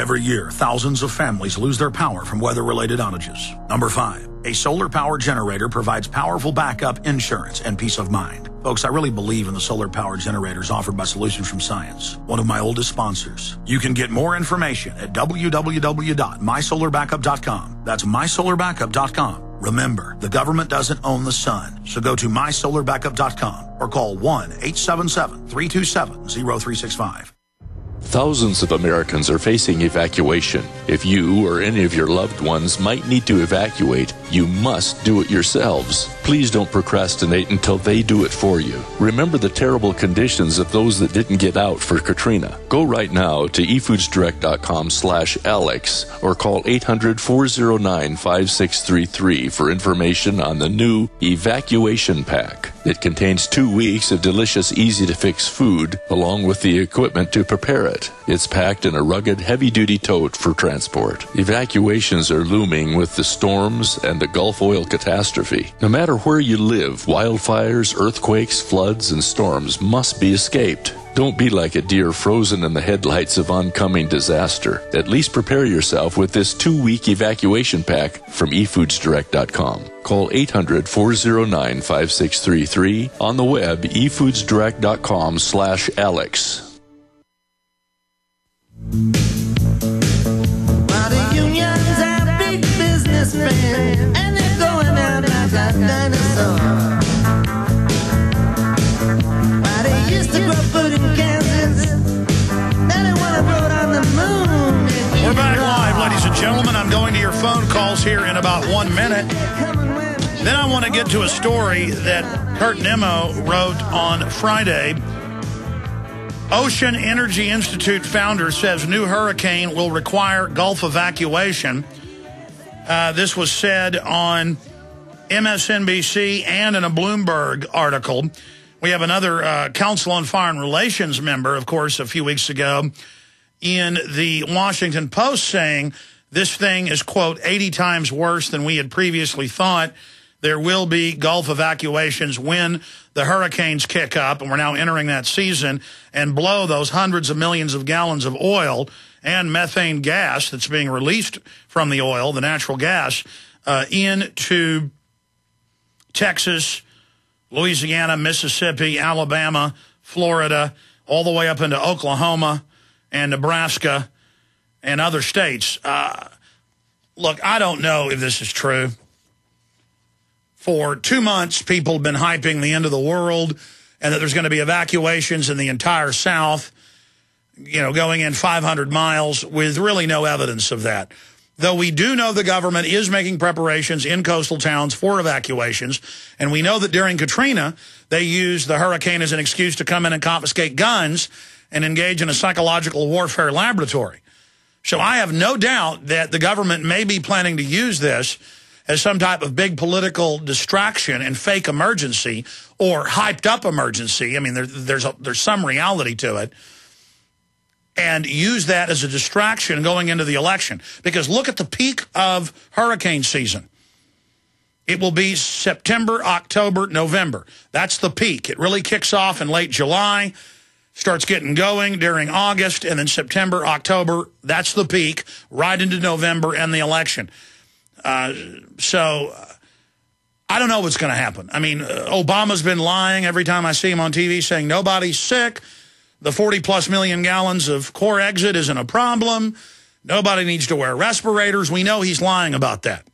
Every year, thousands of families lose their power from weather-related outages. Number 5, a solar power generator provides powerful backup, insurance, and peace of mind. Folks, I really believe in the solar power generators offered by Solutions from Science, one of my oldest sponsors. You can get more information at www.mysolarbackup.com. That's mysolarbackup.com. Remember, the government doesn't own the sun, so go to mysolarbackup.com or call 1-877-327-0365. Thousands of Americans are facing evacuation. If you or any of your loved ones might need to evacuate, you must do it yourselves. Please don't procrastinate until they do it for you. Remember the terrible conditions of those that didn't get out for Katrina. Go right now to efoodsdirect.com/Alex or call 800-409-5633 for information on the new Evacuation Pack. It contains 2 weeks of delicious, easy-to-fix food, along with the equipment to prepare it. It's packed in a rugged, heavy-duty tote for transport. Evacuations are looming with the storms and the Gulf oil catastrophe. No matter where you live, wildfires, earthquakes, floods, and storms must be escaped. Don't be like a deer frozen in the headlights of oncoming disaster. At least prepare yourself with this 2-week evacuation pack from efoodsdirect.com. Call 800-409-5633. On the web, efoodsdirect.com/Alex. Well, the unions are big businessmen, and they're going out like a dinosaur. Well, they used to grow food in Kansas, now they want to grow it on the moon. We're back live, ladies and gentlemen. I'm going to your phone calls here in about 1 minute. Then I want to get to a story that Kurt Nimmo wrote on Friday. Ocean Energy Institute founder says new hurricane will require Gulf evacuation. This was said on MSNBC and in a Bloomberg article. We have another Council on Foreign Relations member, of course, a few weeks ago in the Washington Post saying this thing is, quote, 80 times worse than we had previously thought. There will be Gulf evacuations when the hurricanes kick up, and we're now entering that season, and blow those hundreds of millions of gallons of oil and methane gas that's being released from the oil, the natural gas, into Texas, Louisiana, Mississippi, Alabama, Florida, all the way up into Oklahoma and Nebraska and other states. Look, I don't know if this is true. For 2 months, people have been hyping the end of the world and that there's going to be evacuations in the entire South, you know, going in 500 miles with really no evidence of that. Though we do know the government is making preparations in coastal towns for evacuations, and we know that during Katrina, they used the hurricane as an excuse to come in and confiscate guns and engage in a psychological warfare laboratory. So I have no doubt that the government may be planning to use this as some type of big political distraction and fake emergency or hyped up emergency. I mean, there's some reality to it. And use that as a distraction going into the election. Because look at the peak of hurricane season. It will be September, October, November. That's the peak. It really kicks off in late July, starts getting going during August, and then September, October, that's the peak, right into November and the election. So I don't know what's going to happen. I mean, Obama's been lying every time I see him on TV saying nobody's sick. The 40-plus million gallons of core exit isn't a problem. Nobody needs to wear respirators. We know he's lying about that.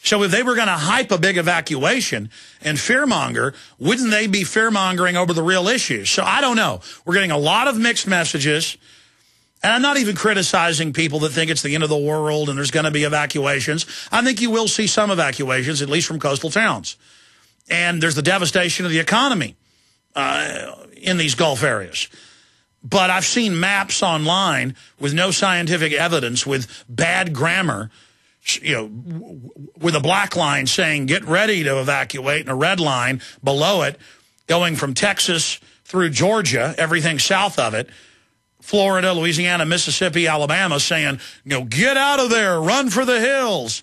So if they were going to hype a big evacuation and fearmonger, wouldn't they be fearmongering over the real issues? So I don't know. We're getting a lot of mixed messages. And I'm not even criticizing people that think it's the end of the world and there's going to be evacuations. I think you will see some evacuations, at least from coastal towns. And there's the devastation of the economy in these Gulf areas. But I've seen maps online with no scientific evidence, with bad grammar, you know, with a black line saying, get ready to evacuate, and a red line below it, going from Texas through Georgia, everything south of it, Florida, Louisiana, Mississippi, Alabama, saying, you know, get out of there, run for the hills.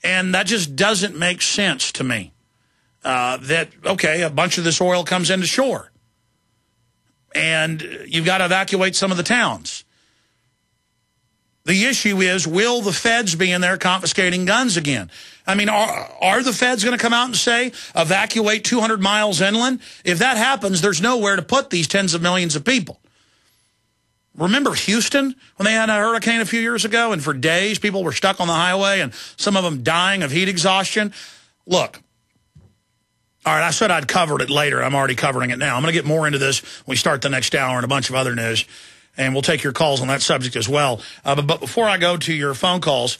And that just doesn't make sense to me. That, okay, a bunch of this oil comes into shore, and you've got to evacuate some of the towns. The issue is, will the feds be in there confiscating guns again? I mean, are the feds going to come out and say, evacuate 200 miles inland? If that happens, there's nowhere to put these tens of millions of people. Remember Houston when they had a hurricane a few years ago, and for days people were stuck on the highway and some of them dying of heat exhaustion? Look, all right, I said I'd cover it later. I'm already covering it now. I'm going to get more into this when we start the next hour and a bunch of other news, and we'll take your calls on that subject as well. But before I go to your phone calls,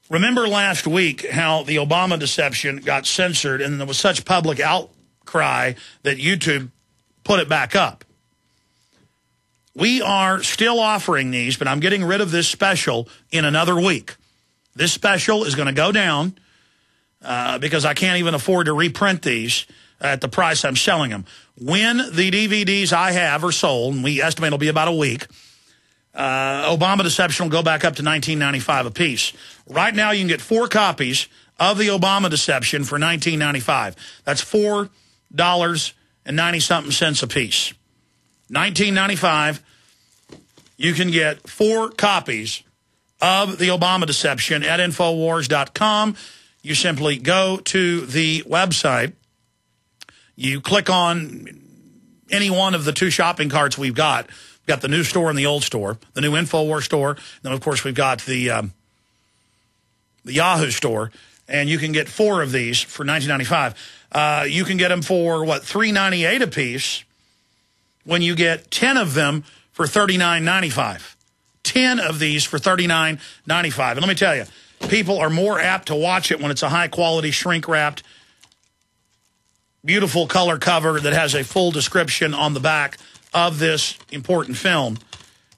remember last week how the Obama deception got censored, and there was such public outcry that YouTube put it back up. We are still offering these, but I'm getting rid of this special in another week. This special is going to go down because I can't even afford to reprint these at the price I'm selling them. When the DVDs I have are sold, and we estimate it'll be about a week, Obama Deception will go back up to $19.95 a piece. Right now, you can get 4 copies of the Obama Deception for $19.95. That's $4.90-something a piece. $19.95. You can get 4 copies of the Obama Deception at Infowars.com. You simply go to the website. You click on any one of the 2 shopping carts we've got. We've got the new store and the old store, the new Infowars store. Then, of course, we've got the Yahoo store. And you can get 4 of these for $19.95. You can get them for, $3.98 a piece when you get 10 of them for $39.95. 10 of these for $39.95. And let me tell you, people are more apt to watch it when it's a high-quality, shrink-wrapped, beautiful color cover that has a full description on the back of this important film.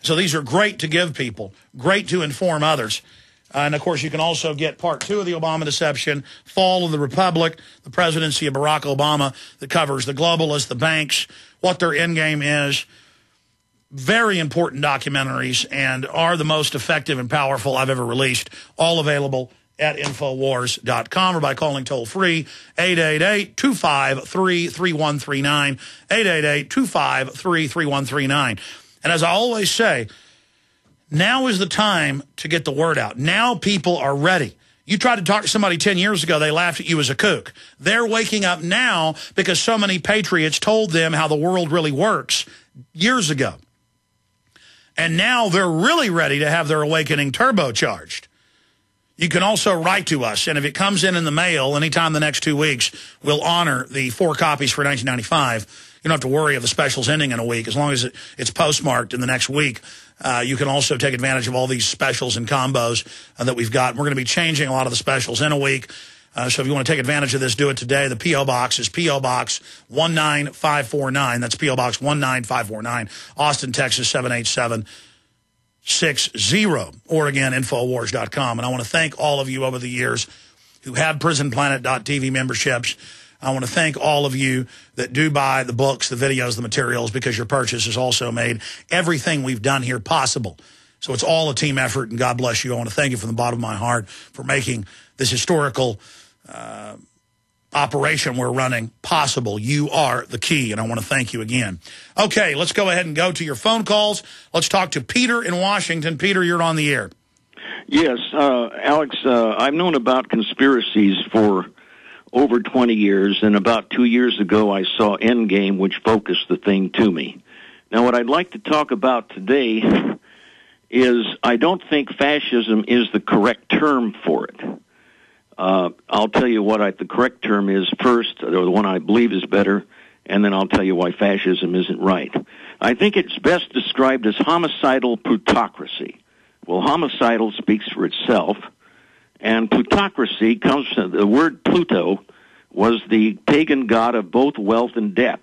So these are great to give people, great to inform others. And, of course, you can also get part 2 of the Obama Deception, Fall of the Republic, the presidency of Barack Obama, that covers the globalists, the banks, what their endgame is. Very important documentaries, and are the most effective and powerful I've ever released. All available at Infowars.com or by calling toll-free 888-253-3139, 888-253-3139. And as I always say, now is the time to get the word out. Now people are ready. You tried to talk to somebody 10 years ago, they laughed at you as a kook. They're waking up now because so many patriots told them how the world really works years ago. And now they're really ready to have their awakening turbocharged. You can also write to us, and if it comes in the mail anytime the next 2 weeks, we'll honor the 4 copies for $19.95. You don't have to worry of the specials ending in a week. As long as it's postmarked in the next week, you can also take advantage of all these specials and combos that we've got. We're going to be changing a lot of the specials in a week. So if you want to take advantage of this, do it today. The P.O. Box is P.O. Box 19549. That's P.O. Box 19549, Austin, Texas 78760. Or again, Infowars.com. And I want to thank all of you over the years who have PrisonPlanet.tv memberships. I want to thank all of you that do buy the books, the videos, the materials, because your purchase has also made everything we've done here possible. So it's all a team effort, and God bless you. I want to thank you from the bottom of my heart for making this historical operation we're running possible. You are the key, and I want to thank you again. Okay, let's go ahead and go to your phone calls. Let's talk to Peter in Washington. Peter, you're on the air. Yes, Alex, I've known about conspiracies for over 20 years, and about 2 years ago I saw Endgame, which focused the thing to me. Now, what I'd like to talk about today is I don't think fascism is the correct term for it. I'll tell you what the correct term is first, or the one I believe is better, and then I'll tell you why fascism isn't right. I think it's best described as homicidal plutocracy. Well, homicidal speaks for itself, and plutocracy comes from the word Pluto was the pagan god of both wealth and death.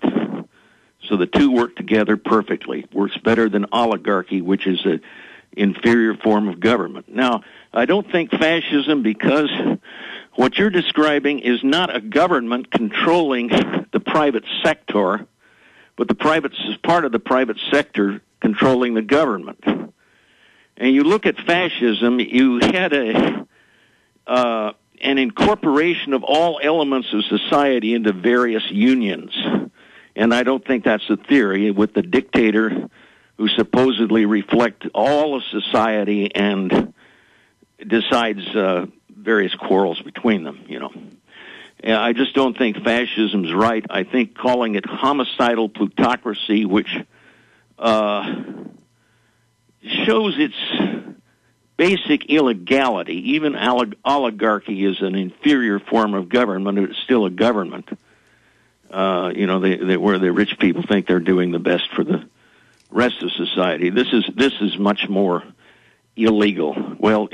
So the two work together perfectly. Works better than oligarchy, which is an inferior form of government. Now, I don't think fascism, because what you're describing is not a government controlling the private sector, but the part of the private sector controlling the government. And you look at fascism, you had an incorporation of all elements of society into various unions. And I don't think that's the theory. With the dictator who supposedly reflect all of society and decides various quarrels between them, you know. And I just don't think fascism's right. I think calling it homicidal plutocracy, which shows its basic illegality. Even oligarchy is an inferior form of government. It's still a government. You know, where the rich people think they're doing the best for the rest of society. This is much more illegal. Well,